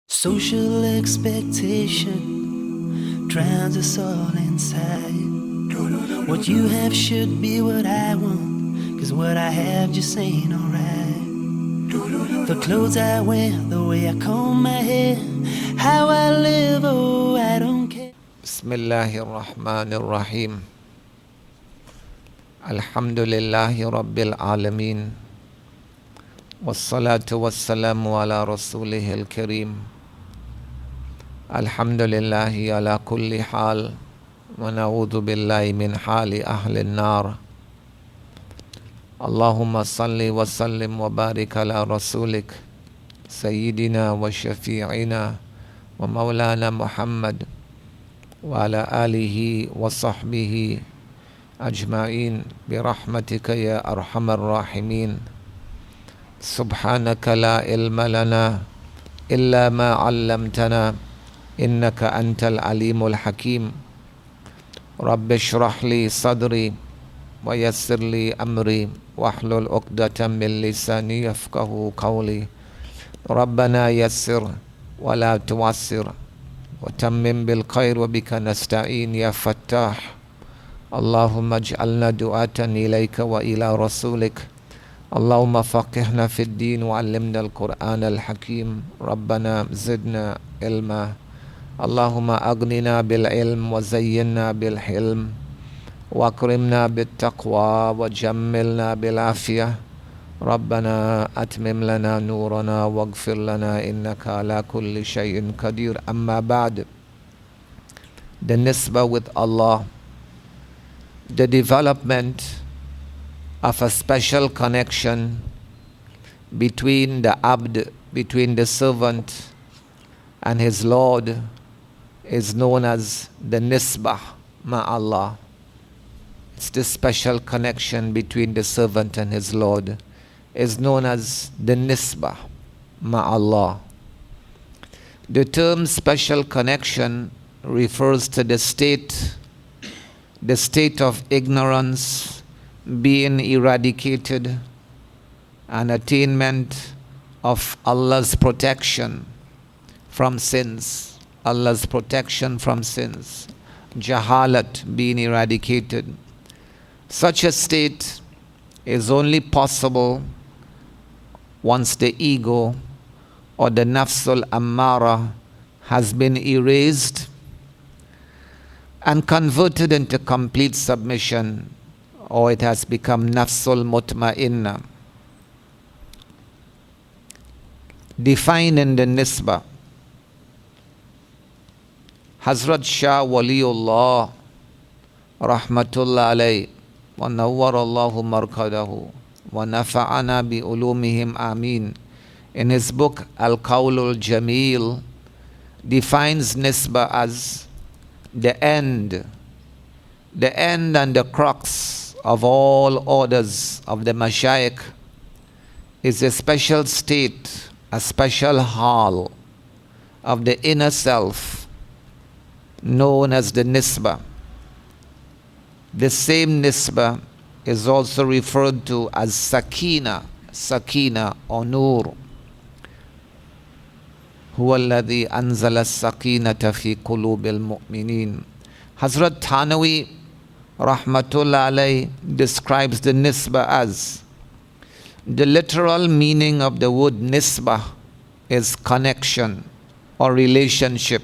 Social expectation drowns us all inside. What you have should be what I want, 'cause what I have just ain't alright. The clothes I wear, the way I comb my hair, how I live, oh, I don't care. Bismillahirrahmanirrahim. Alhamdulillahi Rabbil Alameen. Wassalatu wassalamu ala rasulihil kareem. Alhamdulillahi ala kulli hal. Wa na'udhu billahi min hali ahli an-nar. Allahumma salli wa sallim wa barik ala rasulik Sayyidina wa shafi'ina wa Maulana Muhammad wa ala alihi wa sahbihi ajma'in birahmatika ya arhamar rahimin. Subhanaka la ilma lana illa ma 'allamtana innaka antal alimul hakim. Rabbi shrah li sadri wa yassir li amri wahlul 'uqdatam min lisani yafqahu qawli. Rabbana yassir wa la tu'assir wa tammim bil khair wa bika nasta'in ya fattah. Allahumma ij'alna du'atan ilayka wa ila rasulik. Allahumma faqihna fid din wa 'allimna al-Qur'an al-Hakim. Rabbana zidna ilma. Allahumma aghnina bil ilm wa zayyinna bil hilm wa akrimna bit taqwa wa jammilna bil afiyah. Rabbana atmim lana nurana waghfir lana innaka ala kulli shay'in qadir. Amma ba'd. The nisbah with Allah, the development of a special connection between the abd, between the servant and his Lord, is known as the nisbah ma'allah. It's this special connection between the servant and his Lord is known as the nisbah ma'allah. The term special connection refers to the state of ignorance being eradicated and attainment of Allah's protection from sins. Allah's protection from sins. Jahalat being eradicated. Such a state is only possible once the ego or the nafsul ammara has been erased and converted into complete submission, or it has become nafsul mutma'inna. Defining the nisbah, Hazrat Shah Waliullah rahmatullah alayh wa nawwarallahu markadahu wa nafa'ana bi ulumihim amin, in his book Al-Qawlul Jameel, defines nisbah as the end and the crux of all orders of the mashayikh is a special state, a special hal of the inner self known as the nisbah. The same nisbah is also referred to as sakina or nur. Huwa alladhi anzala as-sakinata fi qulubil mu'minin. Hazrat Thanawi rahmatullah alayh describes the nisbah as, the literal meaning of the word nisbah is connection or relationship.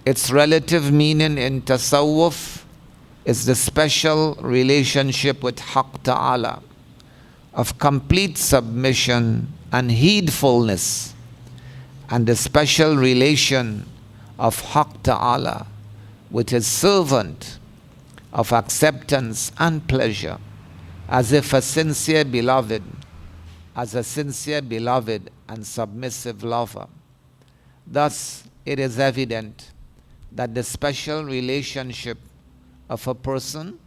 Its relative meaning in tasawwuf is the special relationship with Haqq Ta'ala of complete submission and heedfulness, and the special relation of Haqq Ta'ala with his servant of acceptance and pleasure, as if a sincere beloved and submissive lover. Thus, it is evident that the special relationship of a person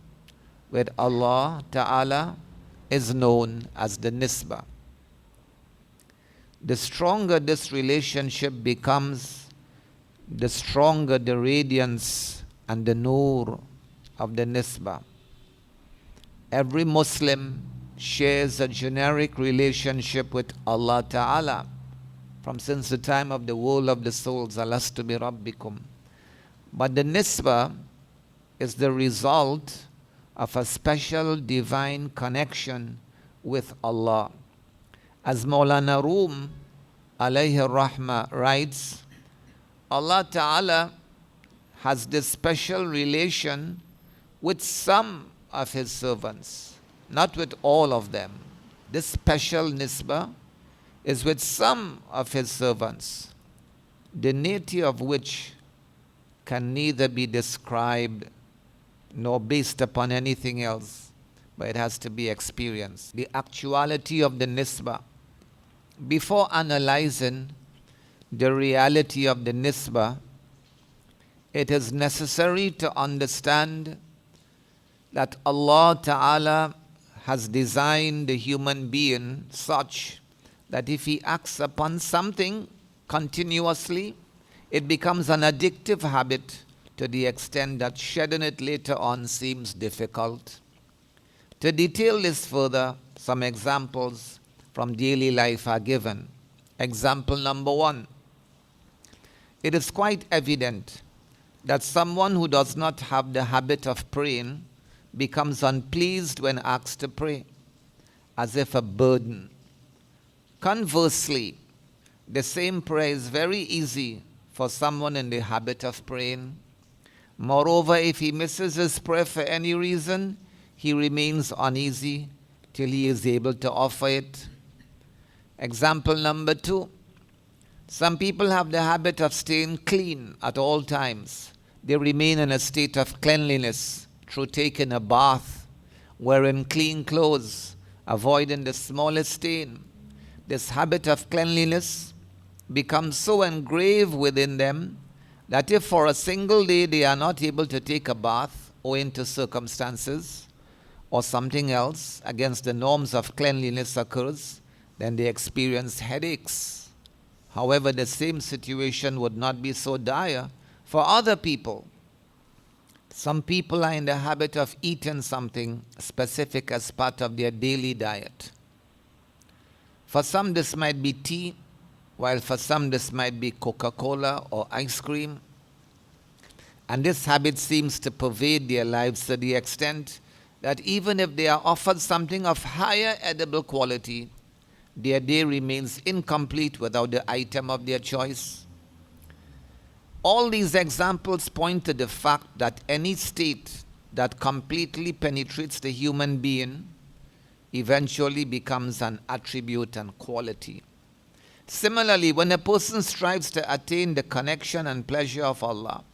with Allah Ta'ala is known as the nisbah. The stronger this relationship becomes, the stronger the radiance and the nur of the nisbah. Every Muslim shares a generic relationship with Allah Ta'ala, from since the time of the world of the souls, alastu bi rabbikum. But the nisbah is the result of a special divine connection with Allah. As Maulana Rum alayhi rahmah writes, Allah Ta'ala has this special relation with some of His servants, not with all of them. This special nisbah is with some of His servants, the nature of which can neither be described nor based upon anything else, but it has to be experienced. The actuality of the nisbah. Before analyzing the reality of the nisbah, it is necessary to understand that Allah Ta'ala has designed the human being such that if he acts upon something continuously, it becomes an addictive habit to the extent that shedding it later on seems difficult. To detail this further, some examples from daily life are given. Example number 1. It is quite evident that someone who does not have the habit of praying becomes unpleased when asked to pray, as if a burden. Conversely, the same prayer is very easy for someone in the habit of praying. Moreover, if he misses his prayer for any reason, he remains uneasy till he is able to offer it. Example number 2. Some people have the habit of staying clean at all times. They remain in a state of cleanliness through taking a bath, wearing clean clothes, avoiding the smallest stain. This habit of cleanliness becomes so engraved within them that if for a single day they are not able to take a bath owing to circumstances or something else against the norms of cleanliness occurs, then they experience headaches. However, the same situation would not be so dire for other people. Some people are in the habit of eating something specific as part of their daily diet. For some this might be tea, while for some this might be Coca-Cola or ice cream. And this habit seems to pervade their lives to the extent that even if they are offered something of higher edible quality, their day remains incomplete without the item of their choice. All these examples point to the fact that any state that completely penetrates the human being eventually becomes an attribute and quality. Similarly, when a person strives to attain the connection and pleasure of Allah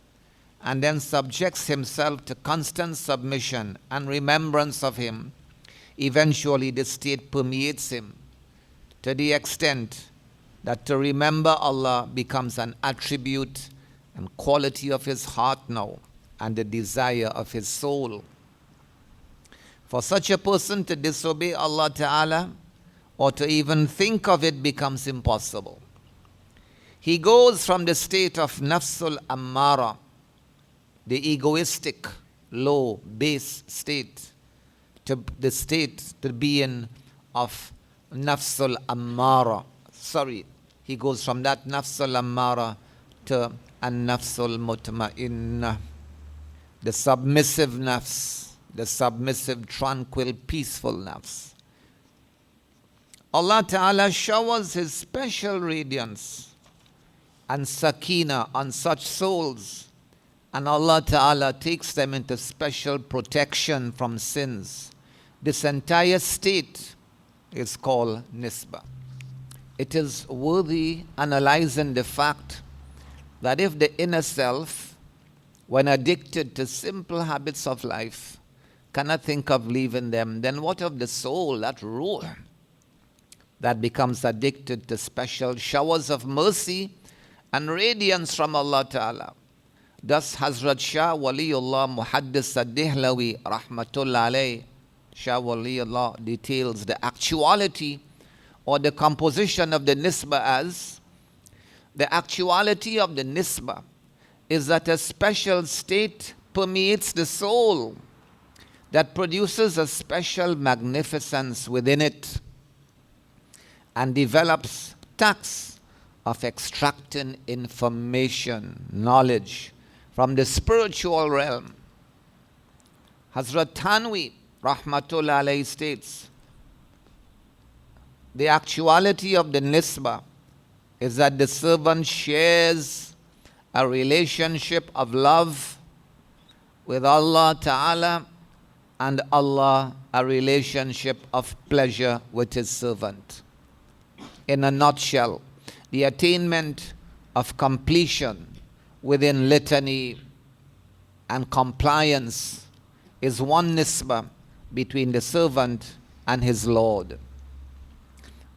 and then subjects himself to constant submission and remembrance of Him, eventually this state permeates him to the extent that to remember Allah becomes an attribute and quality of his heart now and the desire of his soul. For such a person to disobey Allah Ta'ala or to even think of it becomes impossible. He goes from the state of nafsul ammara, the egoistic, low, base state, to the state, the being of nafsul ammara. He goes from that nafsul ammara to an-nafsul mutma'inna, the submissive nafs, the submissive, tranquil, peaceful nafs. Allah Ta'ala showers His special radiance and sakina on such souls, and Allah Ta'ala takes them into special protection from sins. This entire state is called nisbah. It is worthy analyzing the fact that if the inner self, when addicted to simple habits of life, cannot think of leaving them, then what of the soul, that ruh, that becomes addicted to special showers of mercy and radiance from Allah Ta'ala? Thus Hazrat Shah Waliullah Muhaddis Ad-Dihlawi Rahmatullah Alayh, Shah Waliullah details the actuality or the composition of the nisbah as: the actuality of the nisbah is that a special state permeates the soul that produces a special magnificence within it and develops tax of extracting information, knowledge from the spiritual realm. Hazrat Thanwi, Rahmatullah alayhi, states, the actuality of the nisbah is that the servant shares a relationship of love with Allah Ta'ala, and Allah a relationship of pleasure with His servant. In a nutshell, the attainment of completion within litany and compliance is one nisbah between the servant and his Lord.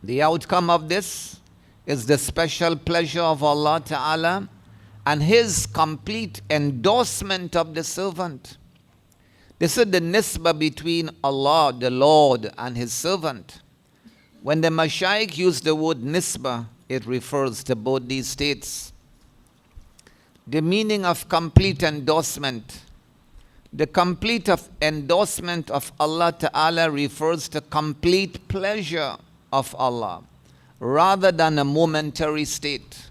The outcome of this is the special pleasure of Allah Ta'ala and His complete endorsement of the servant. This is the nisbah between Allah, the Lord, and His servant. When the Mashaykh use the word nisbah, it refers to both these states. The meaning of complete endorsement. The complete endorsement of Allah Ta'ala refers to complete pleasure of Allah, rather than a momentary state.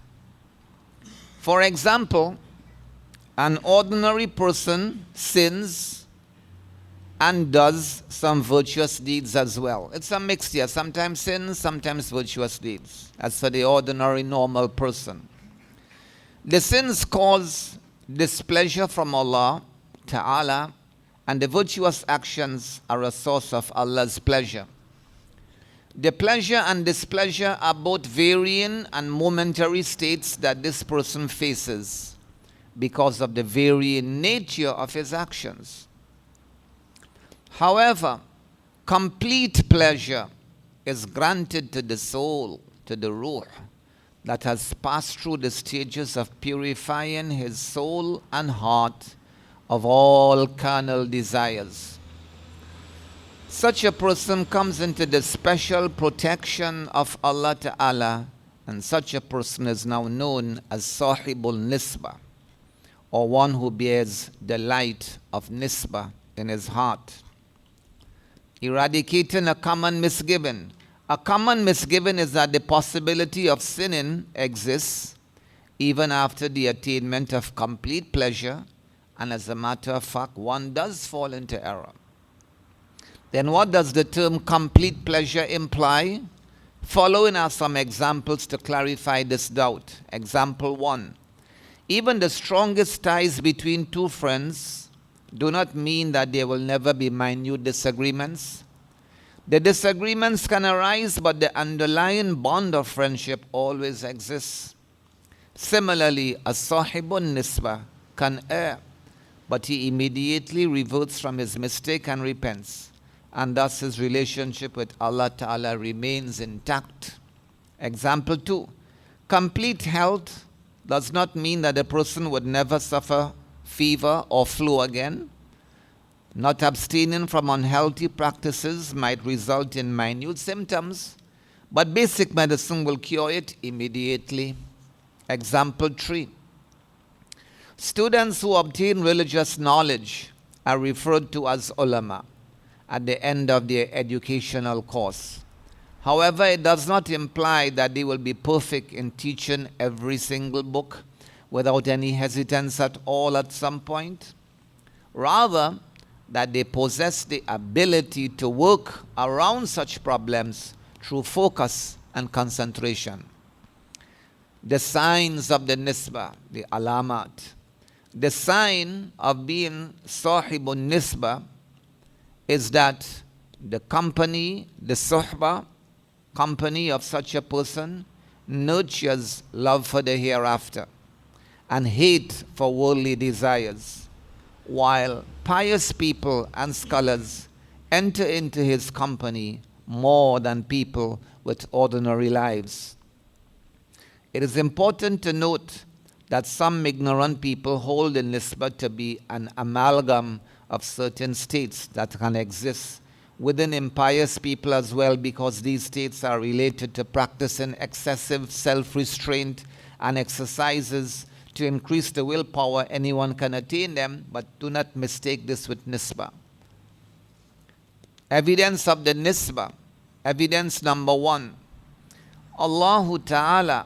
For example, an ordinary person sins and does some virtuous deeds as well. It's a mixture, sometimes sins, sometimes virtuous deeds, as for the ordinary normal person. The sins cause displeasure from Allah Ta'ala, and the virtuous actions are a source of Allah's pleasure. The pleasure and displeasure are both varying and momentary states that this person faces because of the varying nature of his actions. However, complete pleasure is granted to the soul, to the ruh, that has passed through the stages of purifying his soul and heart of all carnal desires. Such a person comes into the special protection of Allah Ta'ala, and such a person is now known as Sahibul Nisbah, or one who bears the light of Nisbah in his heart. Eradicating a common misgiving. A common misgiving is that the possibility of sinning exists even after the attainment of complete pleasure, and as a matter of fact, one does fall into error. Then what does the term complete pleasure imply? Following are some examples to clarify this doubt. Example 1. Even the strongest ties between two friends do not mean that there will never be minute disagreements. The disagreements can arise, but the underlying bond of friendship always exists. Similarly, a sahibun nisbah can err, but he immediately reverts from his mistake and repents, and thus his relationship with Allah Ta'ala remains intact. Example 2. Complete health does not mean that a person would never suffer fever or flu again. Not abstaining from unhealthy practices might result in minute symptoms, but basic medicine will cure it immediately. Example 3. Students who obtain religious knowledge are referred to as ulama at the end of their educational course. However, it does not imply that they will be perfect in teaching every single book without any hesitance at all at some point. Rather, that they possess the ability to work around such problems through focus and concentration. The signs of the nisbah, the alamat. The sign of being sahibun nisbah is that the company, the suhbah, company of such a person nurtures love for the hereafter and hate for worldly desires, while pious people and scholars enter into his company more than people with ordinary lives. It is important to note that some ignorant people hold the nisbah to be an amalgam of certain states that can exist within impious people as well, because these states are related to practicing excessive self-restraint and exercises to increase the willpower. Anyone can attain them, but do not mistake this with nisbah. Evidence of the nisbah. Evidence number 1. Allah Ta'ala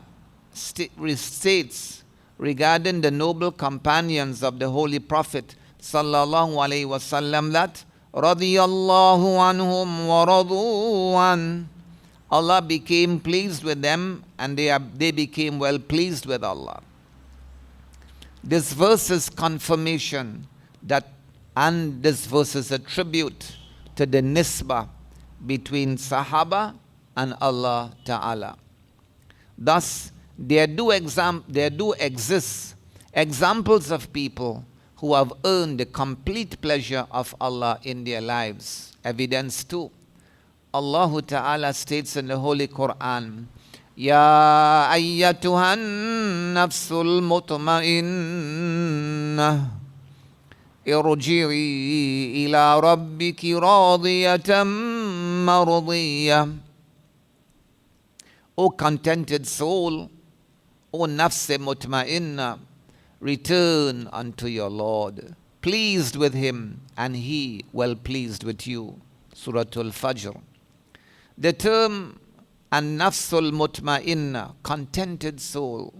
states regarding the noble companions of the Holy Prophet sallallahu alaihi wasallam that radiyallahu anhum wa radu an. Allah became pleased with them and they became well pleased with Allah. This verse is confirmation that, and this verse is a tribute to the nisbah between Sahaba and Allah Ta'ala. Thus, there do exist examples of people who have earned the complete pleasure of Allah in their lives. Evidence too. Allah Ta'ala states in the Holy Quran, Ya ayyatuhan nafsul mutma'innah irji'i ila rabbiki radiyatan mardiyah. O contented soul, O nafs mutma'innah, return unto your Lord, pleased with Him, and He well pleased with you. Surah Al-Fajr. The term an-nafsul mutma'inna, contented soul,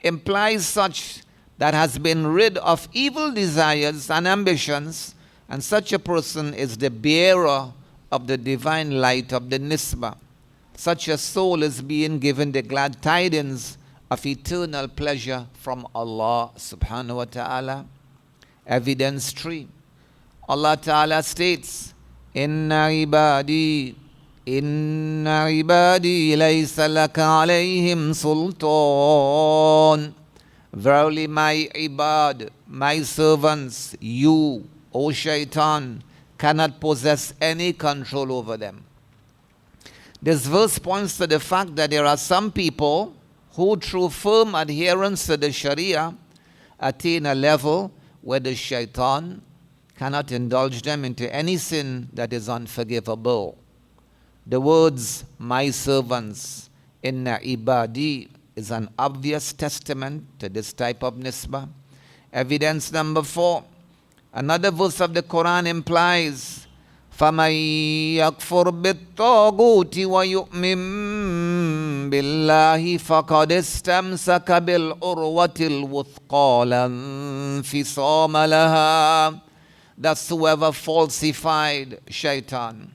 implies such that has been rid of evil desires and ambitions, and such a person is the bearer of the divine light of the nisbah. Such a soul is being given the glad tidings of eternal pleasure from Allah subhanahu wa ta'ala. Evidence 3. Allah Ta'ala states, Inna ibadi laysa laka alayhim sultan. Verily my ibad, my servants, you, O shaitan, cannot possess any control over them. This verse points to the fact that there are some people who, through firm adherence to the Sharia, attain a level where the shaitan cannot indulge them into any sin that is unforgivable. The words, my servants, inna ibadi, is an obvious testament to this type of nisbah. Evidence number 4. Another verse of the Quran implies, فَمَن يَكْفُرْ بِالطَّاغُوتِ وَيُؤْمِن بِاللَّهِ فَقَدِ اسْتَمْسَكَ بِالْعُرْوَةِ الْوُثْقَى لَا انفِصَامَ لَهَا. Thus whoever falsified shaitan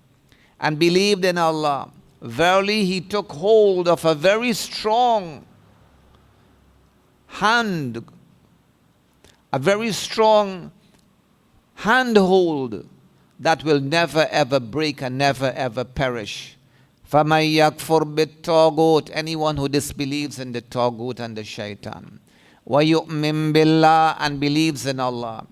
and believed in Allah, verily he took hold of a very strong hand, a very strong handhold that will never ever break and never ever perish. فَمَن يَكْفُرْ بِالطَّاغُوتِ, anyone who disbelieves in the Taghut and the shaitan, وَيُؤْمِن بِاللَّهِ, and believes in Allah,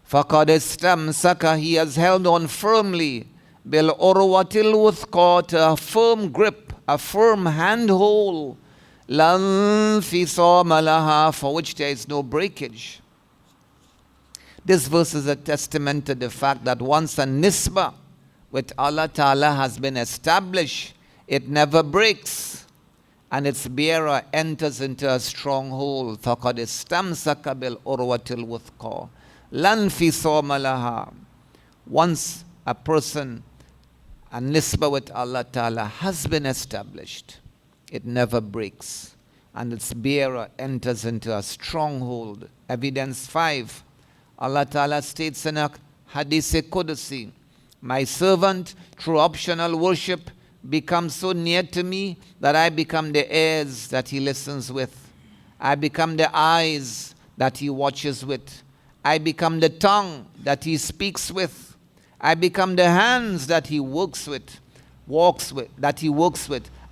فَقَدْ اسْتَمْسَكَ, he has held on firmly, بِالْعُرْوَةِ الْوُثْقَى, to a firm grip, a firm handhold, لَا انفِصَامَ لَهَا, for which there is no breakage. This verse is a testament to the fact that once a nisbah with Allah Ta'ala has been established, it never breaks, and its bearer enters into a stronghold. فَقَدْ اسْتَمْسَكَ بِالْعُرْوَةِ الْوُثْقَى لَا انفِصَامَ لَهَا. Once a person, a nisbah with Allah Ta'ala has been established, it never breaks, and its bearer enters into a stronghold. Evidence 5. Allah Ta'ala states in a Hadith Qudsi, my servant, through optional worship, becomes so near to me that I become the ears that he listens with. I become the eyes that he watches with. I become the tongue that he speaks with. I become the hands that he works with.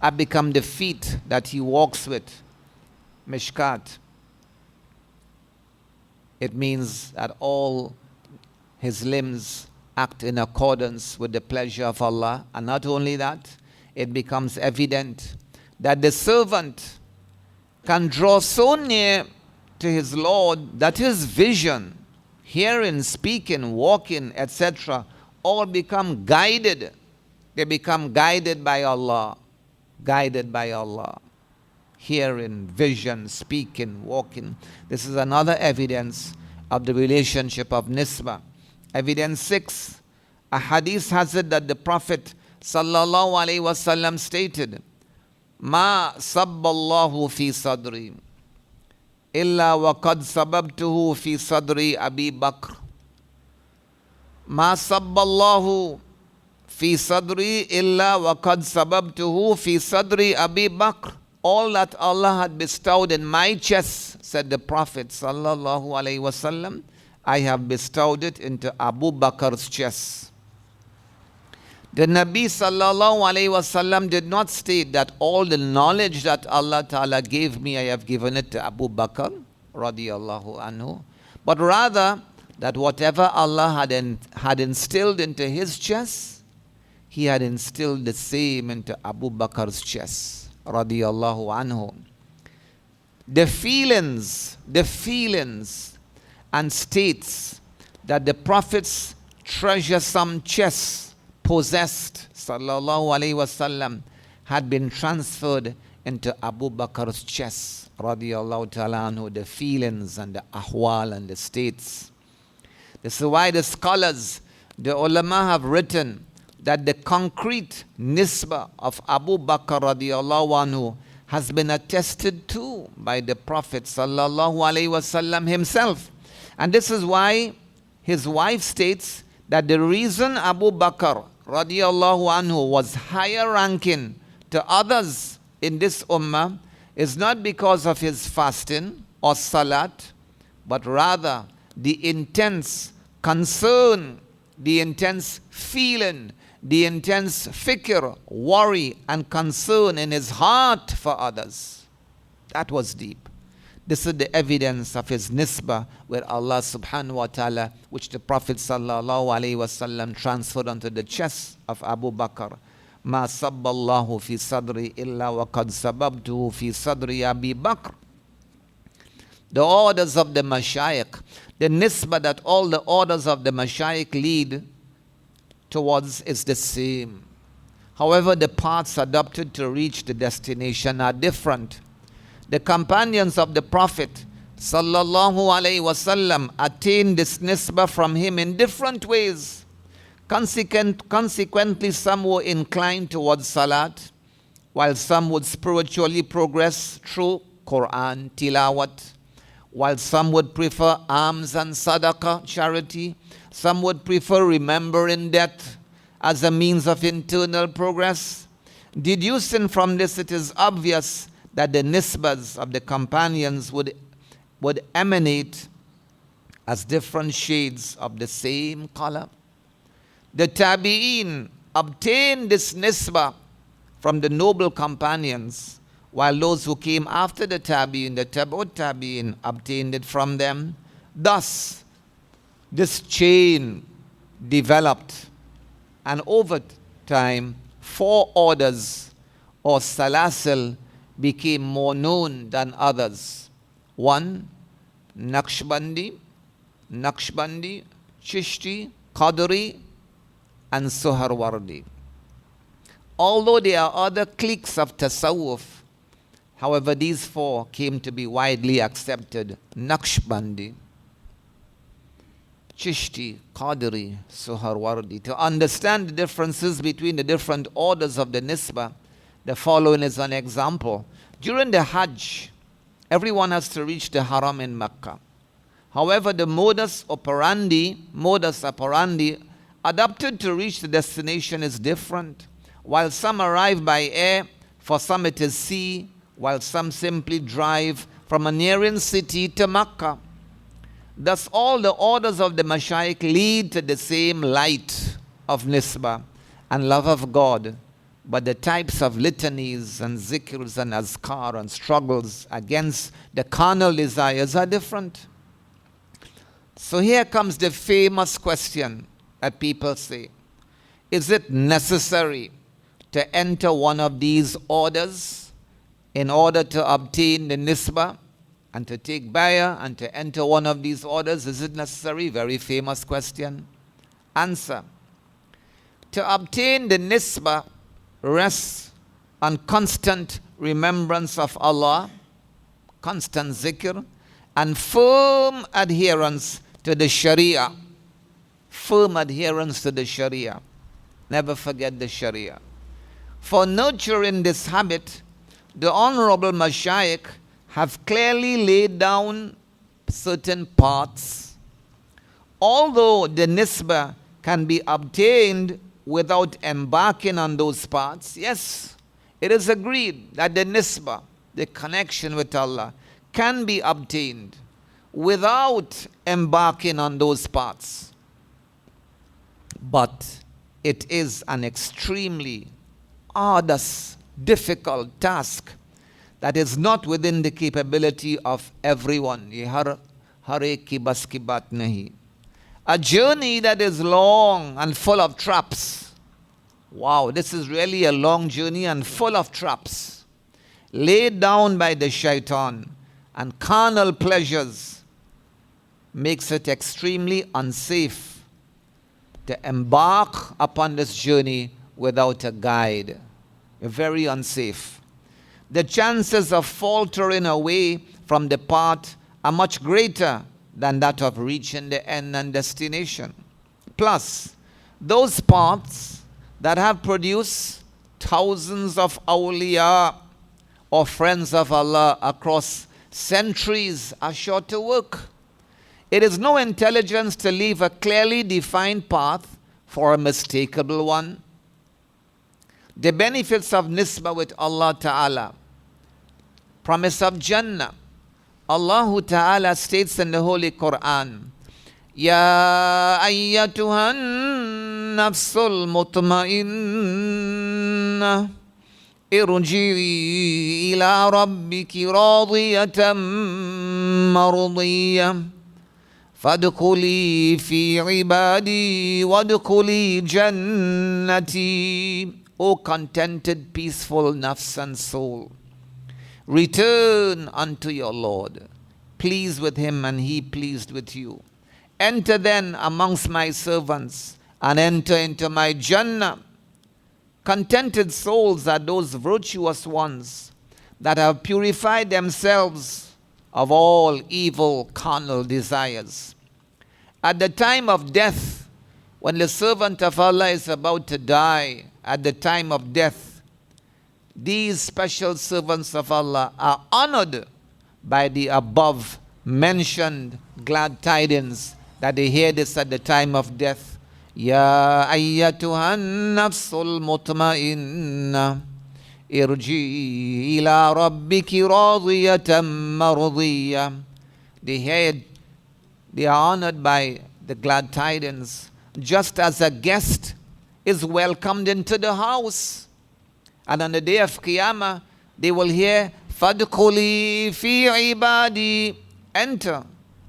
I become the feet that he walks with. Mishkat. It means that all his limbs act in accordance with the pleasure of Allah. And not only that, it becomes evident that the servant can draw so near to his Lord that his vision, hearing, speaking, walking, etc., all become guided. They become guided by Allah. Guided by Allah. Hearing, vision, speaking, walking. This is another evidence of the relationship of nisbah. Evidence 6. A hadith has it that the Prophet sallallahu alaihi wasallam stated, ما صب الله في صدري إلا وقد صببته في صدر أبي بكر ما صب الله في صدري إلا وقد صببته في صدر أبي بكر. All that Allah had bestowed in my chest, said the Prophet sallallahu alaihi wasallam, I have bestowed it into Abu Bakr's chest. The Nabi sallallahu alaihi wasallam did not state that all the knowledge that Allah Ta'ala gave me, I have given it to Abu Bakr radiyallahu anhu, but rather that whatever Allah had instilled into his chest, he had instilled the same into Abu Bakr's chest radiyallahu anhu. The feelings and states that the Prophet's treasuresome chest possessed, sallallahu alaihi wasallam, had been transferred into Abu Bakr's chest, radiyallahu ta'ala anhu, the feelings and the ahwal and the states. This is why the scholars, the ulama, have written that the concrete nisbah of Abu Bakr radiyallahu anhu has been attested to by the Prophet sallallahu alaihi wasallam himself. And this is why his wife states that the reason Abu Bakr radiyallahu anhu was higher ranking to others in this ummah is not because of his fasting or salat, but rather the intense concern, the intense feeling, the intense fikr, worry and concern in his heart for others. That was deep. This is the evidence of his nisbah where Allah subhanahu wa ta'ala, which the Prophet sallallahu alayhi wasallam transferred onto the chest of Abu Bakr. Ma sabballahu fi sadri illa wa qad sababtuhu fi sadri Abi Bakr. The orders of the mashayikh, the nisbah that all the orders of the mashayikh lead towards is the same. However, the paths adopted to reach the destination are different. The companions of the Prophet sallallahu alaihi wasallam attained this nisbah from him in different ways. Consequently, some were inclined towards salat, while some would spiritually progress through Quran, tilawat, while some would prefer alms and sadaqah, charity. Some would prefer remembering death as a means of internal progress. Deducing from this, it is obvious that the nisbahs of the companions would emanate as different shades of the same color. The tabi'een obtained this nisbah from the noble companions, while those who came after the tabi'een, the tabi'ut tabi'een, obtained it from them. Thus, this chain developed, and over time, 4 orders or salasil became more known than others. 1, Naqshbandi, Chishti, Qadri, and Suharwardi. Although there are other cliques of tasawwuf, however, these 4 came to be widely accepted. Naqshbandi, Chishti, Qadri, Suharwardi. To understand the differences between the different orders of the nisbah, the following is an example. During the Hajj, everyone has to reach the Haram in Mecca. However, the modus operandi adapted to reach the destination is different. While some arrive by air, for some it is sea, while some simply drive from a nearing city to Mecca. Thus, all the orders of the mashayikh lead to the same light of nisbah and love of God, but the types of litanies and zikrs and azkar and struggles against the carnal desires are different. So here comes the famous question that people say: is it necessary to enter one of these orders in order to obtain the nisbah and to take bayah and to enter one of these orders? Is it necessary? Very famous question. Answer: to obtain the nisbah rests on constant remembrance of Allah, constant zikr, and firm adherence to the Sharia. Firm adherence to the Sharia. Never forget the Sharia. For nurturing this habit, the Honorable Mashayikh have clearly laid down certain paths. Although the nisbah can be obtained without embarking on those paths, yes, it is agreed that the nisbah, the connection with Allah, can be obtained without embarking on those paths. But it is an extremely arduous, difficult task that is not within the capability of everyone. Ye hare ki bas ki baat nahi. A journey that is long and full of traps. Wow, this is really a long journey and full of traps, laid down by the shaitan, and carnal pleasures makes it extremely unsafe to embark upon this journey without a guide. Very unsafe. The chances of faltering away from the path are much greater than that of reaching the end and destination. Plus, those paths that have produced thousands of awliya or friends of Allah across centuries are sure to work. It is no intelligence to leave a clearly defined path for a mistakable one. The benefits of nisbah with Allah Ta'ala, promise of Jannah. Allah Ta'ala states in the Holy Quran, Ya ayyatuhan nafsul mutma'inna irji'i ila rabbiki radiyatan mardiyah fadkhuli fi ibadi wadkhuli jannati. O contented, peaceful nafs and soul, return unto your Lord, pleased with him and he pleased with you. Enter then amongst my servants and enter into my Jannah. Contented souls are those virtuous ones that have purified themselves of all evil carnal desires. At the time of death, when the servant of Allah is about to die, at the time of death, these special servants of Allah are honored by the above mentioned glad tidings that they hear this at the time of death. Ya ayyatuhan nafsul mutma'inna irji ila rabbiki radiyatan mardiyah. They are honored by the glad tidings, just as a guest is welcomed into the house. And on the day of Qiyamah, they will hear, Fadkhuli fi ibadi, enter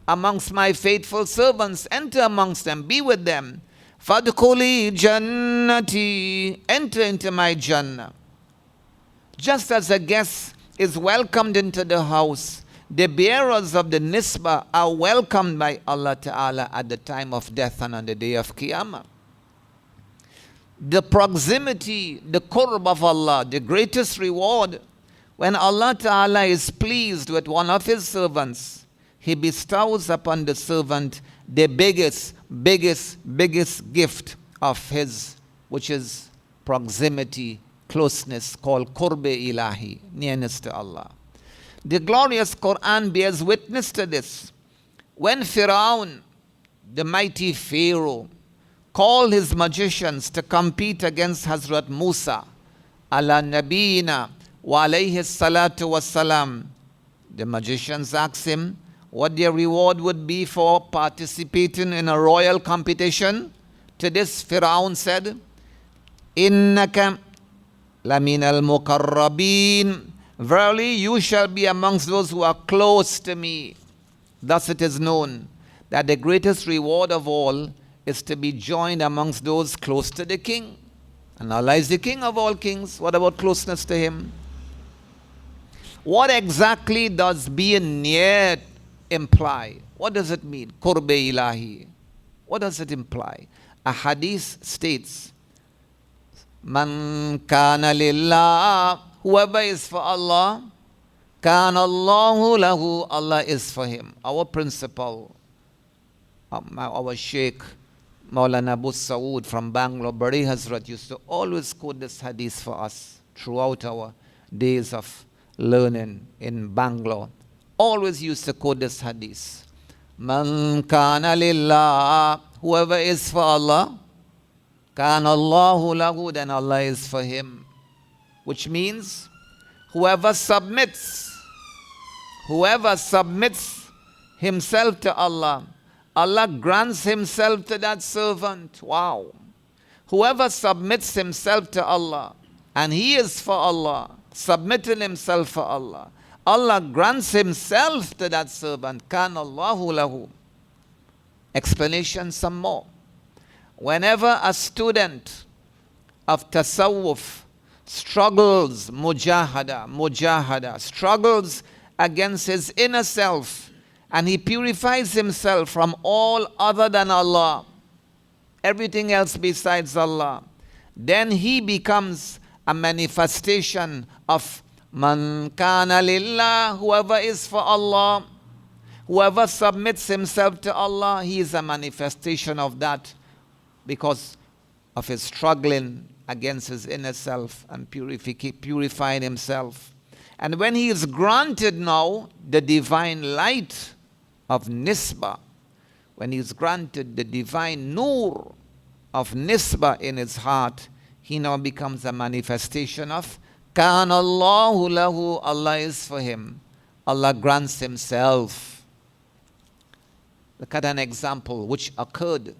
amongst my faithful servants, enter amongst them, be with them. Fadkhuli jannati, enter into my Jannah. Just as a guest is welcomed into the house, the bearers of the nisbah are welcomed by Allah Ta'ala at the time of death and on the day of Qiyamah. The proximity, the qurb of Allah, the greatest reward, when Allah Ta'ala is pleased with one of his servants, he bestows upon the servant the biggest gift of his, which is proximity, closeness, called qurb ilahi, nearness to Allah. The glorious Quran bears witness to this. When Firaun, the mighty Pharaoh, called his magicians to compete against Hazrat Musa, ala nabiyina wa alayhi salatu wassalam, the magicians asked him what their reward would be for participating in a royal competition. To this, Firaun said, Innaka lamin al-muqarrabin, verily you shall be amongst those who are close to me. Thus it is known that the greatest reward of all is to be joined amongst those close to the king. And Allah is the king of all kings. What about closeness to him? What exactly does being near imply? What does it mean? Qurbe ilahi. What does it imply? A hadith states, Man kana lillah, whoever is for Allah, kana Allahu lahu, Allah is for him. Our principal, our Sheikh, Maulana Abu Saud from Bangalore, Bari Hazrat, used to always quote this hadith for us throughout our days of learning in Bangalore always used to quote this hadith. Man kana lillah, whoever is for Allah, kana Allahu lahu, then Allah is for him. Which means whoever submits himself to Allah, Allah grants himself to that servant. Wow. Whoever submits himself to Allah, and he is for Allah, submitting himself for Allah, Allah grants himself to that servant. Kana Allahu lahu. Explanation some more. Whenever a student of tasawwuf struggles, mujahada, struggles against his inner self, and he purifies himself from all other than Allah, everything else besides Allah, then he becomes a manifestation of man kana lillah, whoever is for Allah, whoever submits himself to Allah, he is a manifestation of that because of his struggling against his inner self and purifying himself. And when he is granted now the divine light of Nisbah, when he is granted the divine nur of Nisbah in his heart, he now becomes a manifestation of Kana Allahu lahu, Allah is for him. Allah grants himself. Look at an example which occurred.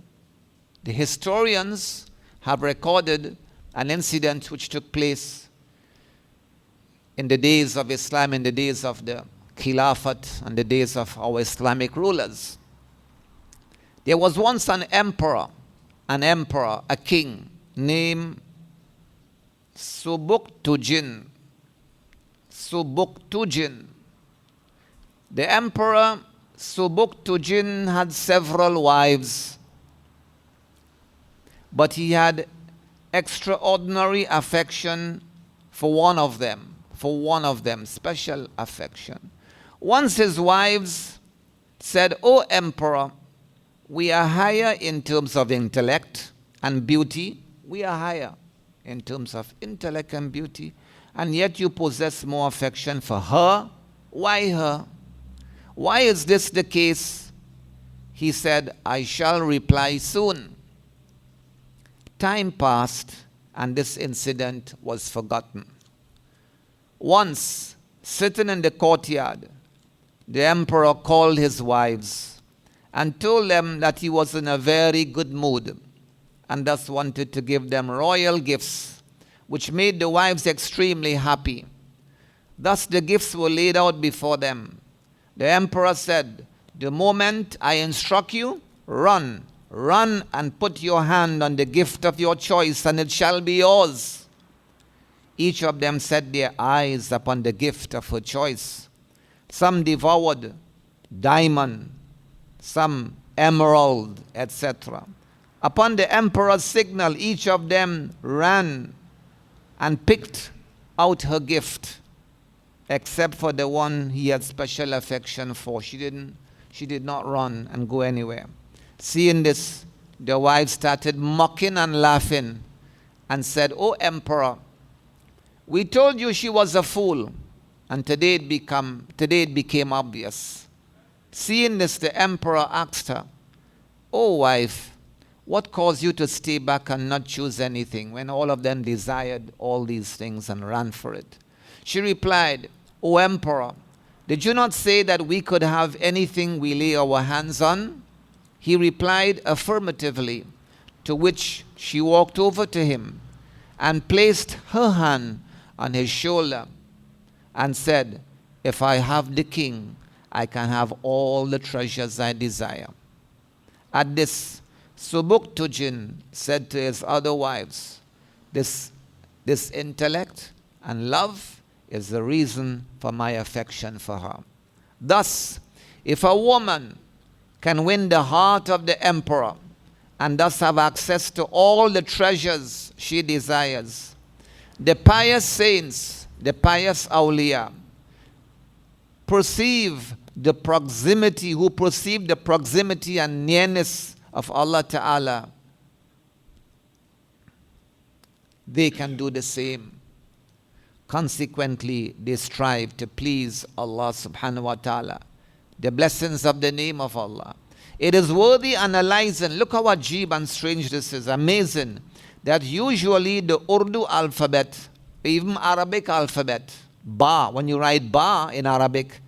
The historians have recorded an incident which took place in the days of Islam, in the days of the Khilafat, and the days of our Islamic rulers. There was once an emperor, a king named Subuktujin. The emperor Subuktujin had several wives, but he had extraordinary affection for one of them, special affection. Once his wives said, "O emperor, we are higher in terms of intellect and beauty. We are higher in terms of intellect and beauty, and yet you possess more affection for her. Why her? Why is this the case?" He said, "I shall reply soon." Time passed, and this incident was forgotten. Once, sitting in the courtyard, the emperor called his wives and told them that he was in a very good mood and thus wanted to give them royal gifts, which made the wives extremely happy. Thus the gifts were laid out before them. The emperor said, "The moment I instruct you, run and put your hand on the gift of your choice, and it shall be yours." Each of them set their eyes upon the gift of her choice. Some devoured diamond, some emerald, etc. Upon the emperor's signal, each of them ran and picked out her gift, except for the one he had special affection for. She did not run and go anywhere. Seeing this, the wives started mocking and laughing and said, "O emperor, we told you she was a fool, and today it became obvious." Seeing this, the emperor asked her, "O wife, what caused you to stay back and not choose anything when all of them desired all these things and ran for it?" She replied, "O emperor, did you not say that we could have anything we lay our hands on?" He replied affirmatively, to which she walked over to him and placed her hand on his shoulder and said, "If I have the king, I can have all the treasures I desire." At this, Subuktujin said to his other wives, this intellect and love is the reason for my affection for her. Thus, if a woman can win the heart of the emperor and thus have access to all the treasures she desires, the pious saints, the pious awliya, perceive the proximity and nearness of Allah Ta'ala. They can do the same. Consequently, they strive to please Allah subhanahu wa ta'ala. The blessings of the name of Allah. It is worthy analyzing. Look how ajib and strange this is. Amazing. That usually the Urdu alphabet, even Arabic alphabet, ba, when you write ba in Arabic,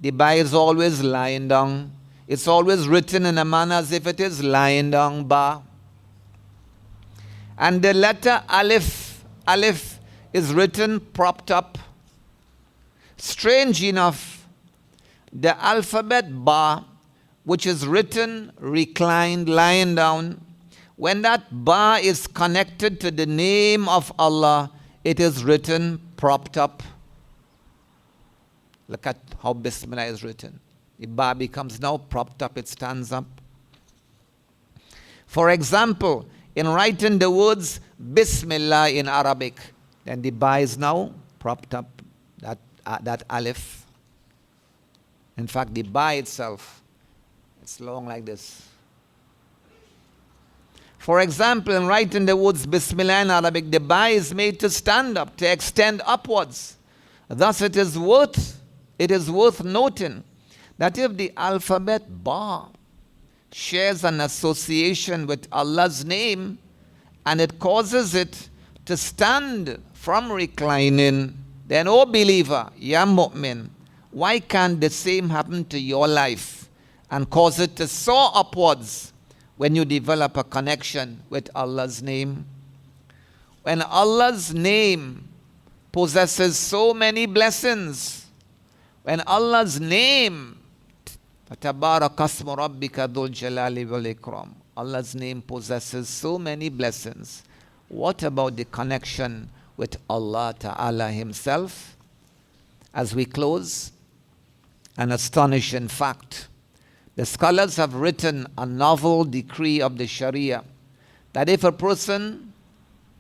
the ba is always lying down. It's always written in a manner as if it is lying down, ba. And the letter alif is written propped up. Strange enough, the alphabet ba, which is written reclined, lying down, when that ba is connected to the name of Allah, it is written propped up. Look at how Bismillah is written. The ba becomes now propped up, it stands up. For example, in writing the words Bismillah in Arabic, then the ba is now propped up, that alif. In fact, the ba itself, it's long like this. For example, in writing the words Bismillah in Arabic, the ba is made to stand up, to extend upwards. Thus it is worth noting that if the alphabet ba shares an association with Allah's name and it causes it to stand from reclining, then, O believer, ya mu'min, why can't the same happen to your life and cause it to soar upwards when you develop a connection with Allah's name? When Allah's name possesses so many blessings, when Allah's name, Allah's name possesses so many blessings, what about the connection with Allah Ta'ala Himself? As we close, an astonishing fact. The scholars have written a novel decree of the Sharia that if a person,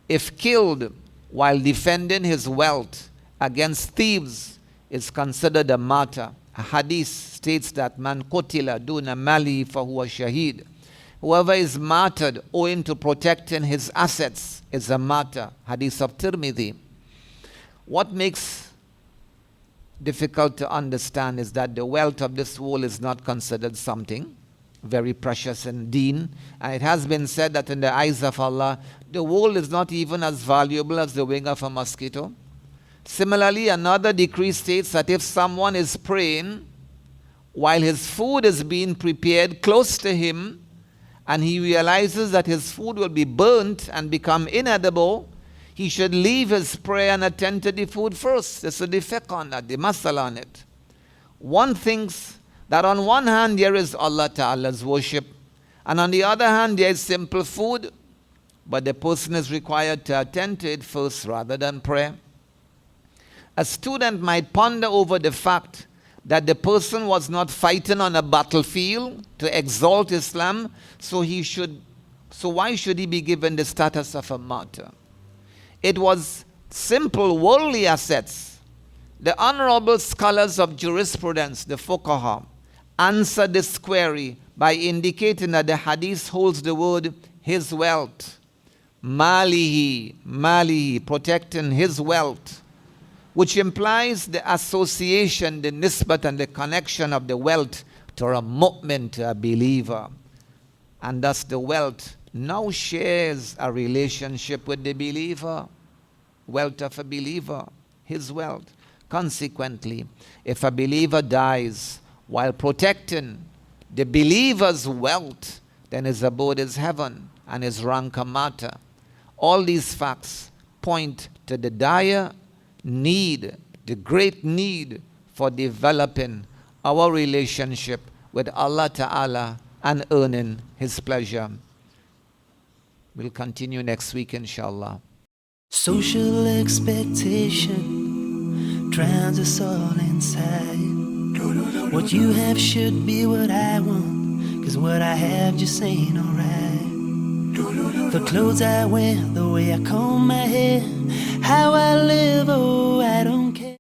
if killed while defending his wealth against thieves, is considered a martyr. A hadith states that man qutila duna mali fahuwa shaheed. Whoever is martyred owing to protecting his assets is a martyr. Hadith of Tirmidhi. What makes difficult to understand is that the wealth of this world is not considered something very precious in deen. And it has been said that in the eyes of Allah, the world is not even as valuable as the wing of a mosquito. Similarly, another decree states that if someone is praying while his food is being prepared close to him and he realizes that his food will be burnt and become inedible, he should leave his prayer and attend to the food first. There's a fiqh on that, the masala on it. One thinks that on one hand there is Allah Ta'ala's worship, and on the other hand there is simple food, but the person is required to attend to it first rather than pray. A student might ponder over the fact that the person was not fighting on a battlefield to exalt Islam, so why should he be given the status of a martyr? It was simple worldly assets. The honorable scholars of jurisprudence, the fuqaha, answer this query by indicating that the hadith holds the word his wealth, malihi, protecting his wealth, which implies the association, the nisbat and the connection of the wealth to a mu'min, to a believer. And thus the wealth now shares a relationship with the believer. Wealth of a believer, his wealth. Consequently, if a believer dies while protecting the believer's wealth, then his abode is heaven and his rank a martyr. All these facts point to the dire need, the great need for developing our relationship with Allah Ta'ala and earning His pleasure. We'll continue next week, inshallah. Social expectation drowns us all inside. What you have should be what I want, 'cause what I have just ain't alright. The clothes I wear, the way I comb my hair, how I live, oh, I don't